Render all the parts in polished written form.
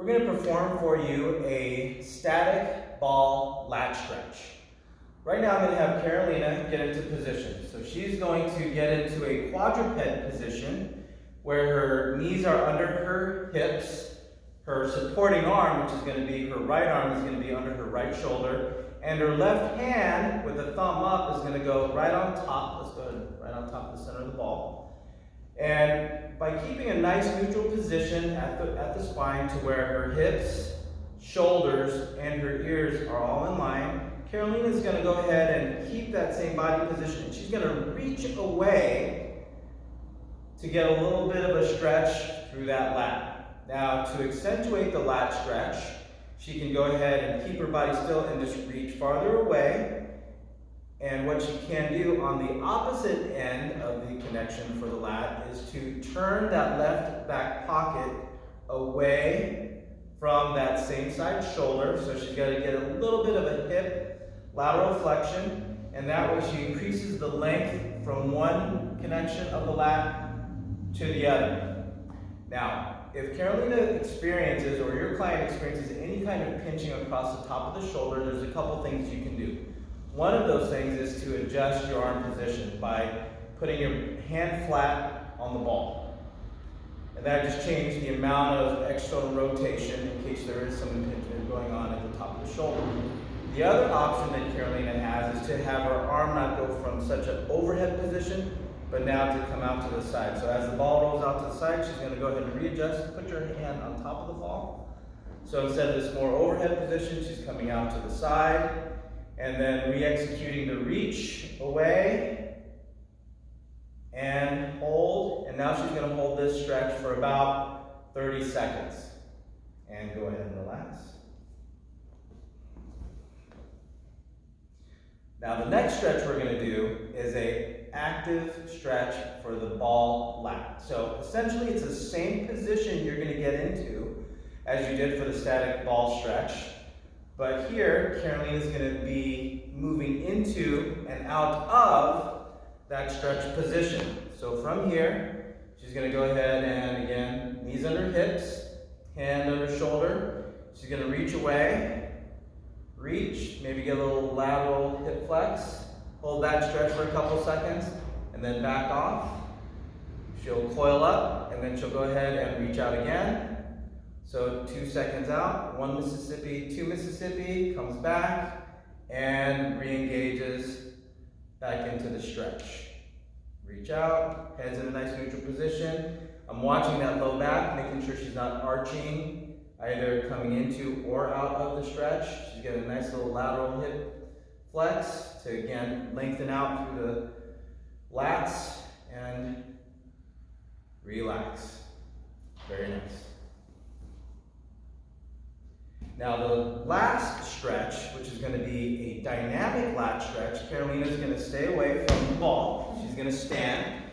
we're going to perform for you a static ball lat stretch. Right now I'm going to have Carolina get into position. So she's going to get into a quadruped position where her knees are under her hips, her supporting arm, which is going to be her right arm, is going to be under her right shoulder, and her left hand with the thumb up is going to go right on top. Let's go ahead, right on top of the center of the ball. And by keeping a nice neutral position at the spine to where her hips, shoulders, and her ears are all in line, Carolina is going to go ahead and keep that same body position. And she's going to reach away to get a little bit of a stretch through that lat. Now, to accentuate the lat stretch, she can go ahead and keep her body still and just reach farther away. And what she can do on the opposite end of the connection for the lat is to turn that left back pocket away from that same side shoulder. So she's got to get a little bit of a hip lateral flexion, and that way she increases the length from one connection of the lat to the other. Now, if Carolina experiences, or your client experiences, any kind of pinching across the top of the shoulder, there's a couple things you can do. One of those things is to adjust your arm position by putting your hand flat on the ball. And that just changes the amount of external rotation in case there is some impingement going on at the top of the shoulder. The other option that Carolina has is to have her arm not go from such an overhead position, but now to come out to the side. So as the ball rolls out to the side, she's going to go ahead and readjust, put your hand on top of the ball. So instead of this more overhead position, she's coming out to the side, and then re-executing the reach away, and hold, and now she's going to hold this stretch for about 30 seconds. And go ahead and relax. Now the next stretch we're going to do is an active stretch for the ball lat. So essentially it's the same position you're going to get into as you did for the static ball stretch. But here, Carolina is going to be moving into and out of that stretch position. So from here, she's going to go ahead and, again, knees under hips, hand under shoulder. She's going to reach away, reach, maybe get a little lateral hip flex, hold that stretch for a couple seconds, and then back off. She'll coil up, and then she'll go ahead and reach out again. So 2 seconds out, 1 Mississippi, 2 Mississippi, comes back and re-engages back into the stretch. Reach out, head's in a nice neutral position. I'm watching that low back, making sure she's not arching, either coming into or out of the stretch. She's got a nice little lateral hip flex to, again, lengthen out through the lats and relax. Very nice. Now the last stretch, which is going to be a dynamic lat stretch, Carolina is going to stay away from the ball. She's going to stand.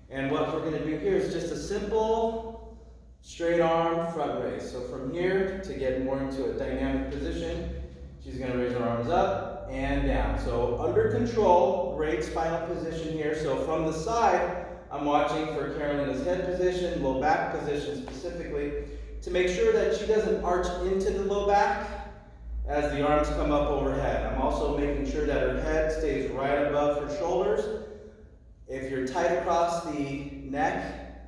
And what we're going to do here is just a simple straight arm front raise. So from here, to get more into a dynamic position, she's going to raise her arms up and down. So under control, great spinal position here. So from the side, I'm watching for Carolina's head position, low back position specifically, to make sure that she doesn't arch into the low back as the arms come up overhead. I'm also making sure that her head stays right above her shoulders. If you're tight across the neck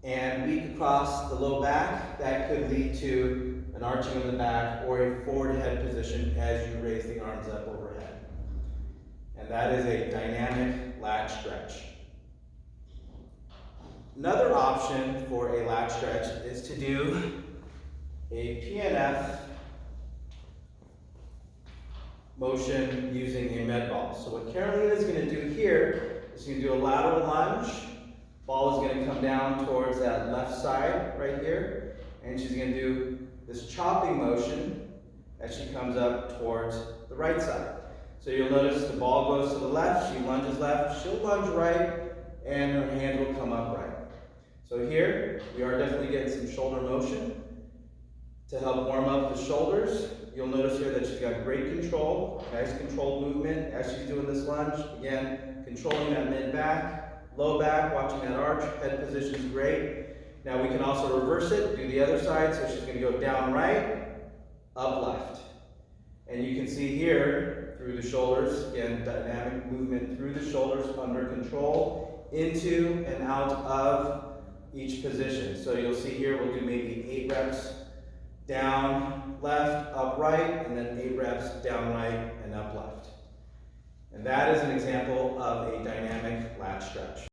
and weak across the low back, that could lead to an arching in the back or a forward head position as you raise the arms up overhead. And that is a dynamic lat stretch. Another option for a lat stretch is to do a PNF motion using a med ball. So what Carolina is going to do here is going to do a lateral lunge. Ball is going to come down towards that left side right here, and she's going to do this chopping motion as she comes up towards the right side. So you'll notice the ball goes to the left, she lunges left, she'll lunge right, and her hand will come up right. So here, we are definitely getting some shoulder motion to help warm up the shoulders. You'll notice here that she's got great control, nice controlled movement as she's doing this lunge. Again, controlling that mid back, low back, watching that arch, head position is great. Now we can also reverse it, do the other side. So she's going to go down right, up left. And you can see here through the shoulders, again, dynamic movement through the shoulders under control, into and out of each position. So you'll see here we'll do maybe 8 reps down, left, up, right, and then 8 reps down, right, and up, left. And that is an example of a dynamic lat stretch.